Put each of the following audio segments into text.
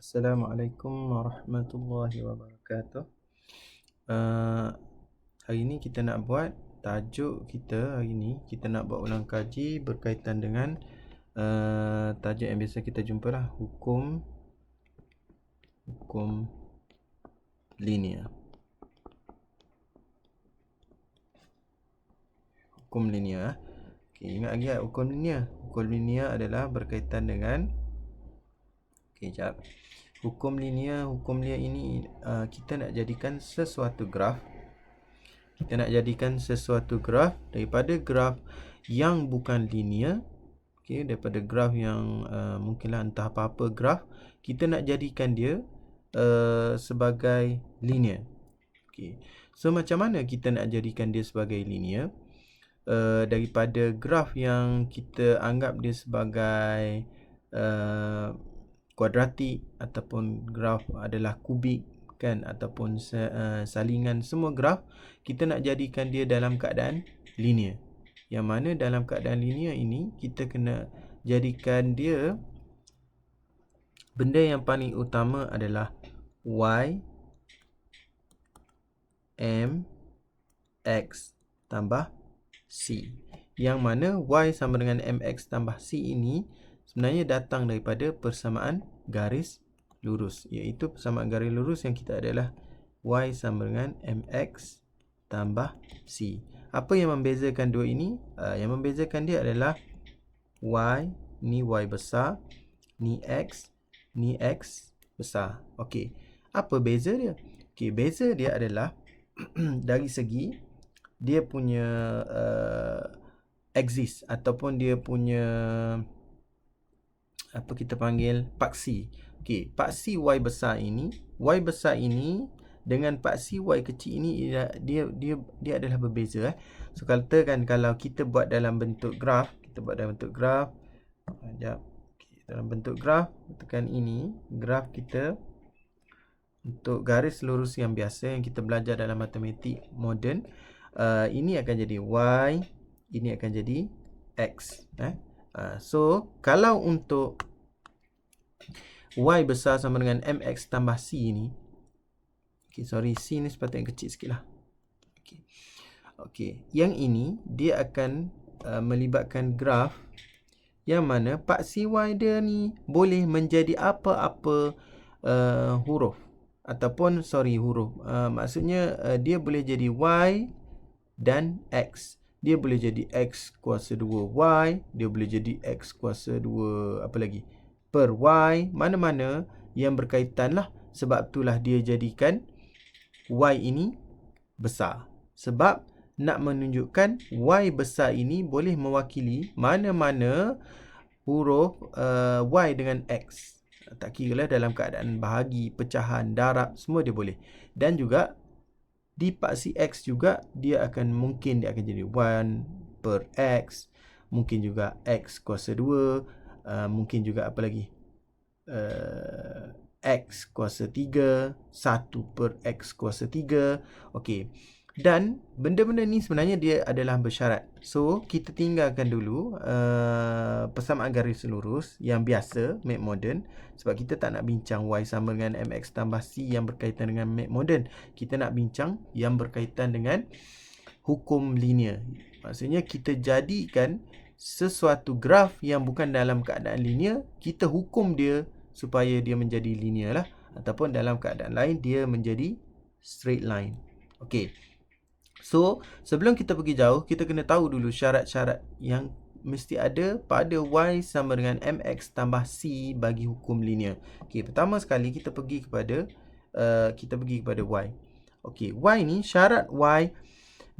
Assalamualaikum warahmatullahi wabarakatuh. Uh, Hari ini kita nak buat tajuk kita hari ini kita nak buat ulang kaji berkaitan dengan tajuk yang biasa kita jumpa lah, hukum linear. Hukum linear. Okey, ingat lagi tak hukum linear? Hukum linear adalah berkaitan dengan jap. Hukum linear ini kita nak jadikan sesuatu graf. Kita nak jadikan sesuatu graf daripada graf yang bukan linear. Okey, daripada graf yang mungkinlah entah apa-apa graf, kita nak jadikan dia sebagai linear. Okey. So macam mana kita nak jadikan dia sebagai linear? Daripada graf yang kita anggap dia sebagai kuadratik ataupun graf adalah kubik kan, ataupun salingan semua graf, kita nak jadikan dia dalam keadaan linear. Yang mana dalam keadaan linear ini kita kena jadikan dia, benda yang paling utama adalah y mx tambah c. Yang mana y sama dengan mx tambah c ini sebenarnya datang daripada persamaan garis lurus, iaitu persamaan garis lurus yang kita adalah y sama dengan mx tambah c. Apa yang membezakan dua ini? Yang membezakan dia adalah y, ni y besar, ni x besar. Okey. Apa beza dia? Okey, beza dia adalah dari segi dia punya axis ataupun dia punya apa kita panggil paksi. Okey, paksi y besar ini dengan paksi y kecil ini dia adalah berbeza. So katakan kalau kita buat dalam bentuk graf, sekejap. Okay, dalam bentuk graf, tekan ini, graf kita untuk garis lurus yang biasa yang kita belajar dalam matematik moden, ini akan jadi y, ini akan jadi x. So kalau untuk y besar sama dengan mx tambah c ni, c ni sepatutnya kecil sikit lah. Yang ini dia akan melibatkan graf yang mana paksi y dia ni boleh menjadi apa-apa huruf ataupun maksudnya dia boleh jadi y dan x. Dia boleh jadi x kuasa 2y, dia boleh jadi x kuasa 2 apa lagi? Per y, mana-mana yang berkaitan lah. Sebab itulah dia jadikan y ini besar. Sebab nak menunjukkan y besar ini boleh mewakili mana-mana huruf y dengan x. Tak kira lah dalam keadaan bahagi, pecahan, darab, semua dia boleh. Dan juga di paksi x juga dia akan jadi 1 per x, mungkin juga x kuasa 2, mungkin juga apa lagi, x kuasa 3, 1 per x kuasa 3. Okey. Dan benda-benda ni sebenarnya dia adalah bersyarat. So kita tinggalkan dulu persamaan garis lurus yang biasa, map modern, sebab kita tak nak bincang y sama dengan mx tambah c yang berkaitan dengan map modern. Kita nak bincang yang berkaitan dengan hukum linear. Maksudnya kita jadikan sesuatu graf yang bukan dalam keadaan linear, kita hukum dia supaya dia menjadi linear lah, ataupun dalam keadaan lain dia menjadi straight line. Okey. So, sebelum kita pergi jauh, kita kena tahu dulu syarat-syarat yang mesti ada pada y sama dengan mx tambah c bagi hukum linear. Okey, pertama sekali kita pergi kepada y. Okey, y ni, syarat y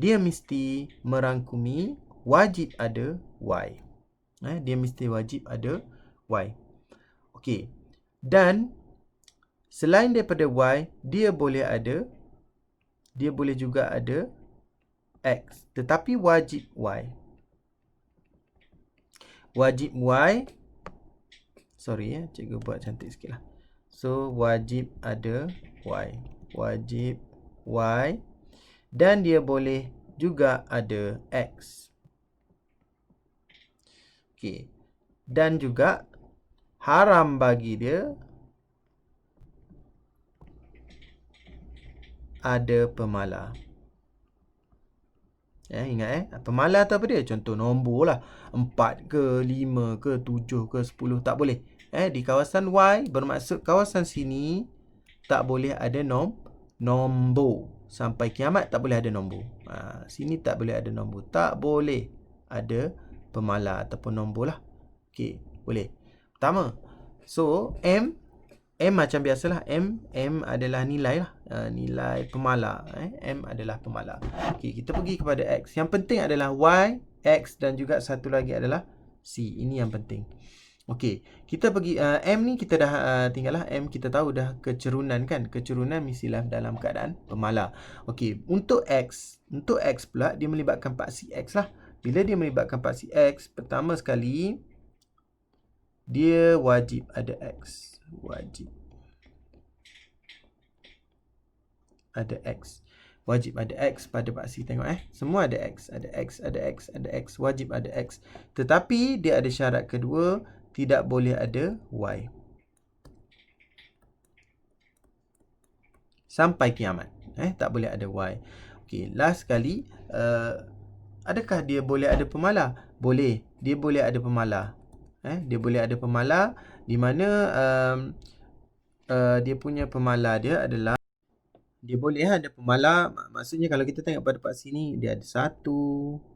dia mesti merangkumi wajib ada y. Dia mesti wajib ada y. Okey. Dan selain daripada y, dia boleh juga ada x, tetapi wajib y. Cikgu buat cantik sikit lah. So, wajib ada y. Dan dia boleh juga ada x. Okey. Dan juga haram bagi dia ada pemalar. Ingat pemalar tu apa dia? Contoh nombor lah. 4 ke, 5 ke, 7 ke, 10. Tak boleh. Di kawasan Y bermaksud kawasan sini tak boleh ada nombor. Sampai kiamat tak boleh ada nombor. Sini tak boleh ada nombor. Tak boleh ada pemalar ataupun nombor lah. Okey, boleh. Pertama. So, M macam biasalah. M adalah nilai lah. Nilai pemalar. M adalah pemalar. Okey, kita pergi kepada X. Yang penting adalah Y, X dan juga satu lagi adalah C. Ini yang penting. Okey, kita pergi M ni kita dah tinggallah. M kita tahu dah kecerunan kan. Kecerunan mestilah dalam keadaan pemalar. Okey, untuk X pula dia melibatkan paksi X lah. Bila dia melibatkan paksi X, pertama sekali dia wajib ada X. Wajib ada X. Wajib ada X pada paksi. Tengok semua ada X. Ada X, ada X, ada X. Wajib ada X. Tetapi dia ada syarat kedua, tidak boleh ada Y. Sampai kiamat. Tak boleh ada Y. Okey, last sekali, adakah dia boleh ada pemalar? Boleh. Dia boleh ada pemalar. Dia boleh ada pemalar di mana dia punya pemalar dia adalah dia boleh ada pemalar. Maksudnya kalau kita tengok pada paksi ni, dia ada 1,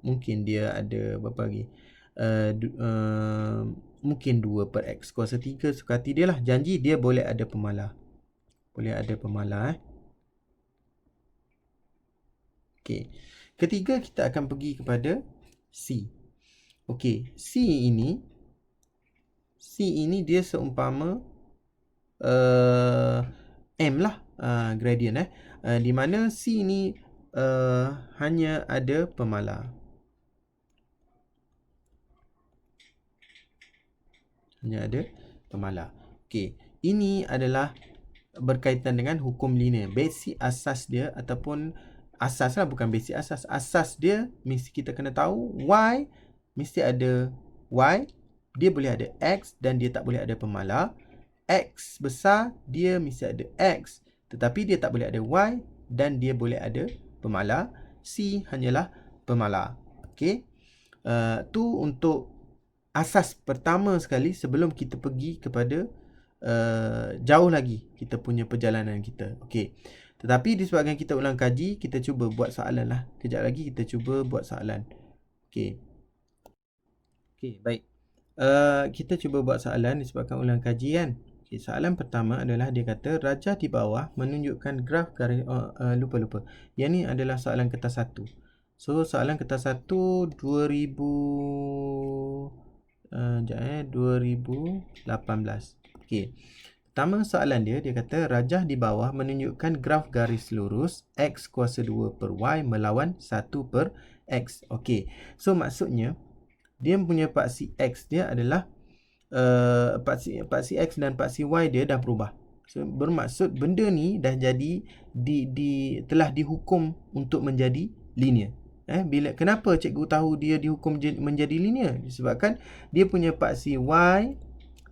mungkin dia ada berapa lagi, mungkin 2 per X kuasa 3, suka hati dia lah. Janji dia boleh ada pemalar. Boleh ada pemalar. Okey, ketiga kita akan pergi kepada C. Okey, C ini dia seumpama M lah, gradient di mana C ni hanya ada pemalar. Hanya ada pemalar. Okey, ini adalah berkaitan dengan hukum linear. Basic asas dia ataupun asas lah, bukan basic asas. Asas dia mesti kita kena tahu Y mesti ada Y, dia boleh ada X dan dia tak boleh ada pemalar. X besar dia mesti ada X, tetapi dia tak boleh ada Y dan dia boleh ada pemalar. C hanyalah pemalar. Okey. Tu untuk asas pertama sekali sebelum kita pergi kepada jauh lagi kita punya perjalanan kita. Okey. Tetapi disebabkan kita ulang kaji, kita cuba buat soalan lah. Kejap lagi kita cuba buat soalan. Okey. Okey, baik. Kita cuba buat soalan disebabkan ulang kaji kan. Okay, soalan pertama adalah dia kata rajah di bawah menunjukkan graf garis lupa. Yang ni adalah soalan kertas 1. So soalan kertas 1 2018. Okey. Pertama soalan dia kata rajah di bawah menunjukkan graf garis lurus X kuasa 2 per Y melawan 1 per X. Okey. So maksudnya dia punya paksi X dia adalah paksi X dan paksi Y dia dah berubah. So, bermaksud benda ni dah jadi telah dihukum untuk menjadi linear. Kenapa cikgu tahu dia dihukum menjadi linear? Disebabkan dia punya paksi Y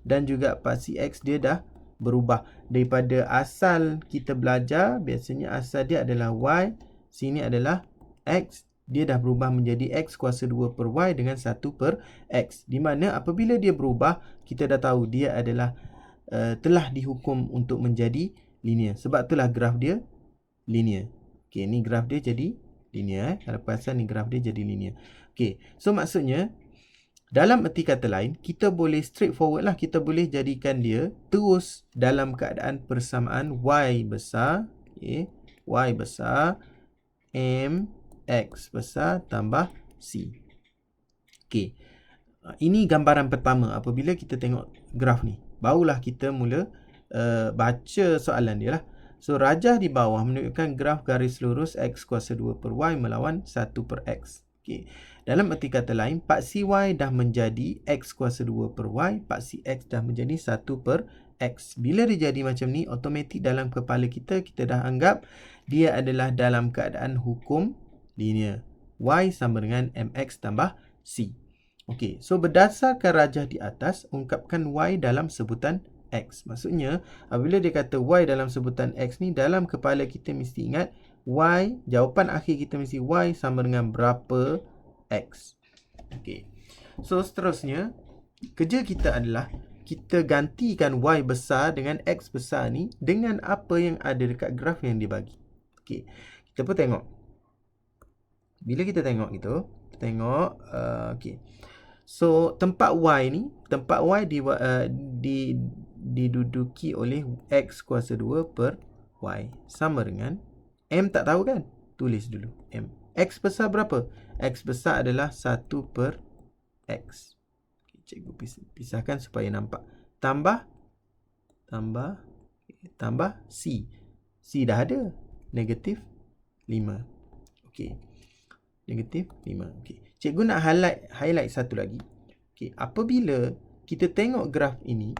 dan juga paksi X dia dah berubah. Daripada asal kita belajar, biasanya asal dia adalah Y, sini adalah X. Dia dah berubah menjadi X kuasa 2 per Y dengan 1 per X. Di mana apabila dia berubah, kita dah tahu dia adalah telah dihukum untuk menjadi linear. Sebab itulah graf dia linear. Okey, ni graf dia jadi linear. Kalau perasan ni graf dia jadi linear. Okey, so maksudnya dalam erti kata lain, kita boleh straightforward lah. Kita boleh jadikan dia terus dalam keadaan persamaan Y besar. Okay, Y besar M X besar tambah C. Okey. Ini gambaran pertama apabila kita tengok graf ni. Barulah kita mula baca soalan dia lah. So, rajah di bawah menunjukkan graf garis lurus X kuasa 2 per Y melawan 1 per X. Okey. Dalam erti kata lain, paksi Y dah menjadi X kuasa 2 per Y. Paksi X dah menjadi 1 per X. Bila dia jadi macam ni, automatik dalam kepala kita dah anggap dia adalah dalam keadaan hukum linear. Y sama dengan MX tambah C. Okey, so berdasarkan rajah di atas, ungkapkan Y dalam sebutan X. Maksudnya, apabila dia kata Y dalam sebutan X ni, dalam kepala kita mesti ingat Y, jawapan akhir kita mesti Y sama dengan berapa X. Okay. So, seterusnya, kerja kita adalah kita gantikan Y besar dengan X besar ni dengan apa yang ada dekat graf yang dia bagi. Okay. Kita pun tengok. Bila kita tengok gitu, tengok, okay. So, tempat Y ni, tempat Y diduduki oleh X kuasa 2 per Y. Sama dengan, M tak tahu kan? Tulis dulu, M. X besar berapa? X besar adalah 1 per X. Okay, cikgu pisahkan supaya nampak. Tambah C. C dah ada. Negatif 5. Okay. Negatif 5. Okay. Cikgu nak highlight satu lagi. Okay. Apabila kita tengok graf ini,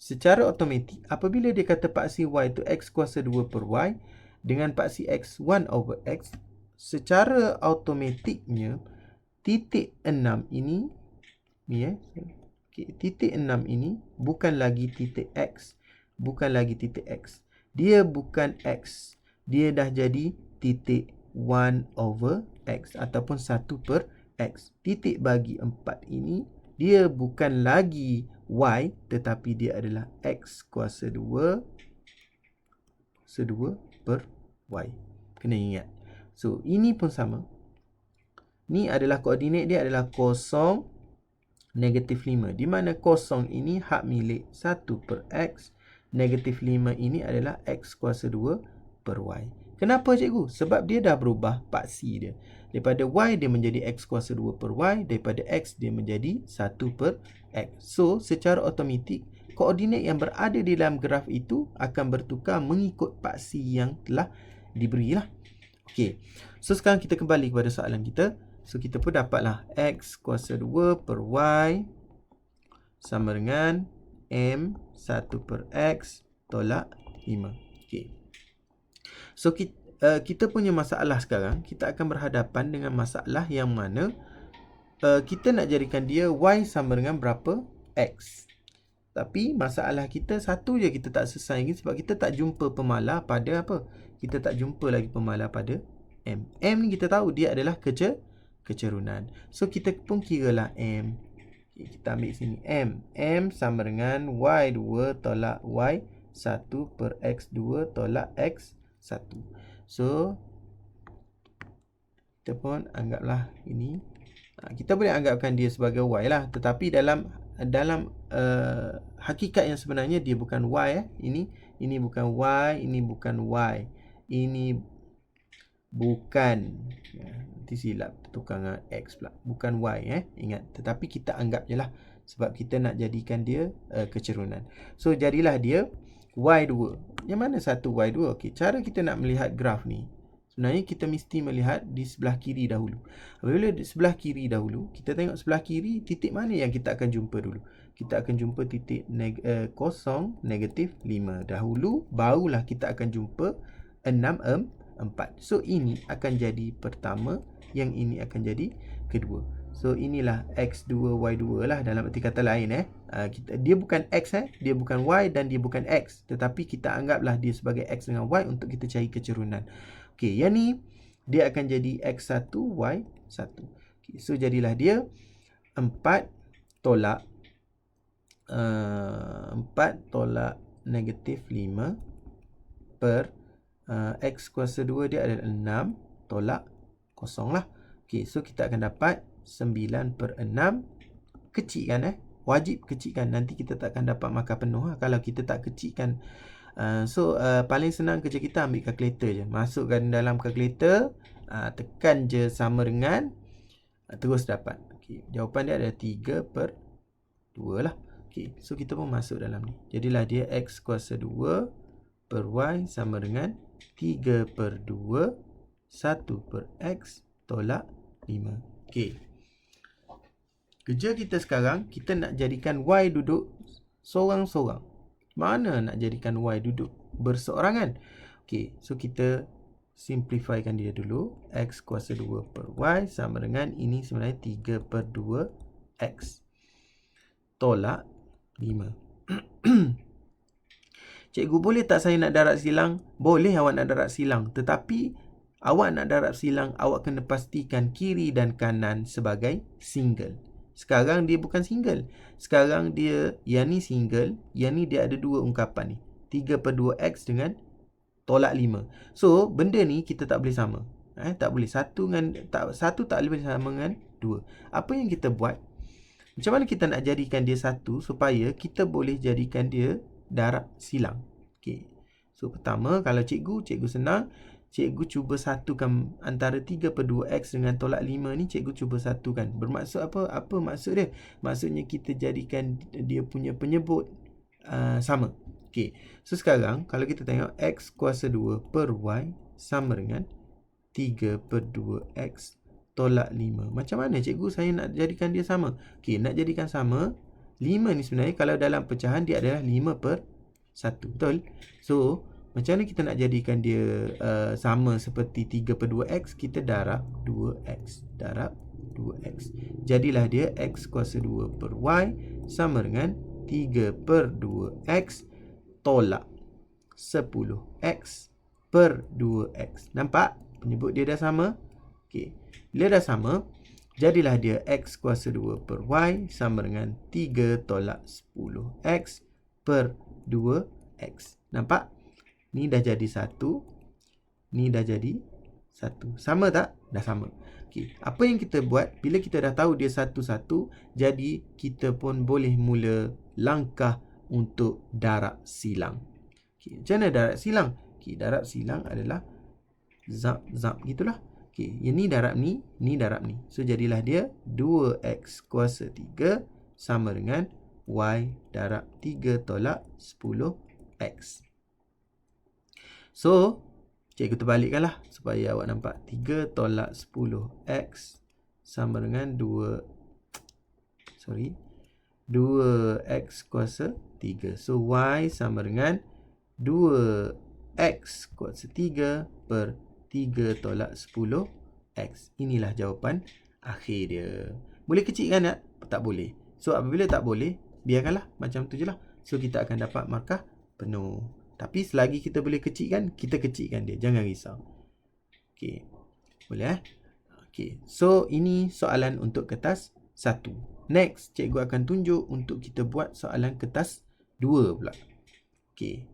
secara automatik, apabila dia kata paksi Y itu X kuasa 2 per Y dengan paksi X 1 over X, secara automatiknya titik 6 ini, okay, titik 6 ini bukan lagi titik X. Bukan lagi titik X. Dia bukan X. Dia dah jadi titik 1 over X ataupun 1 per X. Titik bagi 4 ini, dia bukan lagi Y, tetapi dia adalah X kuasa 2 per Y. Kena ingat. So, ini pun sama. Ni adalah koordinat dia adalah 0, negatif 5. Di mana 0 ini hak milik 1 per X. Negatif 5 ini adalah X kuasa 2 per Y. Kenapa cikgu? Sebab dia dah berubah paksi dia. Daripada Y dia menjadi X kuasa 2 per Y. Daripada X dia menjadi 1 per X. So, secara automatik, koordinat yang berada di dalam graf itu akan bertukar mengikut paksi yang telah diberilah. Okey. So, sekarang kita kembali kepada soalan kita. So, kita pun dapatlah X kuasa 2 per Y sama dengan M 1 per X tolak 5. Okey. So, kita punya masalah sekarang, kita akan berhadapan dengan masalah yang mana kita nak jadikan dia Y sama dengan berapa X. Tapi masalah kita satu je kita tak selesai lagi sebab kita tak jumpa pemalar pada apa? Kita tak jumpa lagi pemalar pada M. M ni kita tahu dia adalah kecerunan. So, kita pun kiralah M. Okay, kita ambil sini M. M sama dengan Y2 tolak Y1 per X2 tolak X1. So, kita pun anggaplah ini. Kita boleh anggapkan dia sebagai Y lah. Tetapi dalam hakikat yang sebenarnya dia bukan Y. Ini bukan Y. Ini bukan Y. Ini bukan. Nanti silap tukar dengan X pula. Bukan Y. Ingat. Tetapi kita anggap je lah. Sebab kita nak jadikan dia kecerunan. So, jadilah dia Y2. Yang mana satu Y2? Okey, cara kita nak melihat graf ni, sebenarnya kita mesti melihat di sebelah kiri dahulu. Apabila di sebelah kiri dahulu, kita tengok sebelah kiri, titik mana yang kita akan jumpa dulu? Kita akan jumpa titik 0, negatif 5 dahulu. Barulah kita akan jumpa 6, 4. So, ini akan jadi pertama. Yang ini akan jadi kedua. So, inilah X2, Y2 lah dalam arti kata lain. Dia bukan X, dia bukan Y dan dia bukan X. Tetapi kita anggaplah dia sebagai X dengan Y untuk kita cari kecerunan. Okey, yang ni dia akan jadi X1, Y1. Okay, so, jadilah dia 4 tolak negatif 5 per X kuasa 2 dia adalah 6 tolak 0 lah. Okey, so kita akan dapat 9 per 6. Kecilkan wajib kecilkan. Nanti kita tak akan dapat markah penuh kalau kita tak kecilkan. Paling senang kerja kita ambil kalkulator je. Masukkan dalam kalkulator, tekan je sama dengan, terus dapat. Okey, jawapan dia adalah 3 per 2 lah. Okey, so kita pun masuk dalam ni. Jadilah dia X kuasa 2 per Y sama dengan 3 per 2 1 per X tolak 5. Okey. Kerja kita sekarang, kita nak jadikan Y duduk seorang-seorang. Mana nak jadikan Y duduk berseorangan? Okey, so kita simplifykan dia dulu. X kuasa 2 per Y sama dengan ini sebenarnya 3 per 2 X tolak 5. Cikgu, boleh tak saya nak darab silang? Boleh awak nak darab silang. Tetapi awak nak darab silang, awak kena pastikan kiri dan kanan sebagai single. Sekarang dia bukan single. Sekarang dia, yang ni single, yang ni dia ada dua ungkapan ni. 3/2x dengan tolak 5. So, benda ni kita tak boleh sama. Tak boleh. Satu tak boleh sama dengan 2. Apa yang kita buat? Macam mana kita nak jadikan dia satu supaya kita boleh jadikan dia darab silang? Okay. So, pertama, kalau cikgu senang. Cikgu cuba satukan antara 3/2x dengan tolak 5 ni, cikgu cuba satukan. Bermaksud apa? Apa maksud dia? Maksudnya kita jadikan dia punya penyebut sama. Okey. So sekarang kalau kita tengok x kuasa 2 per y sama dengan 3/2x tolak 5. Macam mana cikgu saya nak jadikan dia sama? Okey, nak jadikan sama, 5 ni sebenarnya kalau dalam pecahan dia adalah 5/1. Betul? So, macam mana kita nak jadikan dia sama seperti 3/2x? Kita darab 2x. Darab 2x. Jadilah dia x kuasa 2 per y sama dengan 3/2x tolak 10x per 2x. Nampak? Penyebut dia dah sama. Okey. Bila dah sama, jadilah dia x kuasa 2 per y sama dengan 3 tolak 10x per 2x. Nampak? Ni dah jadi 1. Ni dah jadi 1. Sama tak? Dah sama. Okey. Apa yang kita buat? Bila kita dah tahu dia satu-satu, jadi kita pun boleh mula langkah untuk darab silang. Okey. Macam mana darab silang? Okey, darab silang adalah zap gitulah. Okey, yang ni darab ni darab ni. So jadilah dia 2x kuasa 3 sama dengan y darab 3 tolak 10x. So, cikgu terbalikkan lah supaya awak nampak. 3 tolak 10x sama dengan 2x kuasa 3. So, y sama dengan 2x kuasa 3 per 3 tolak 10x. Inilah jawapan akhir dia. Boleh kecilkan tak? Tak boleh. So, apabila tak boleh, biarkanlah macam tu je lah. So, kita akan dapat markah penuh. Tapi selagi kita boleh kecilkan, kita kecilkan dia. Jangan risau. Okey. Boleh Okey. So, ini soalan untuk kertas 1. Next, cikgu akan tunjuk untuk kita buat soalan kertas 2 pula. Okey.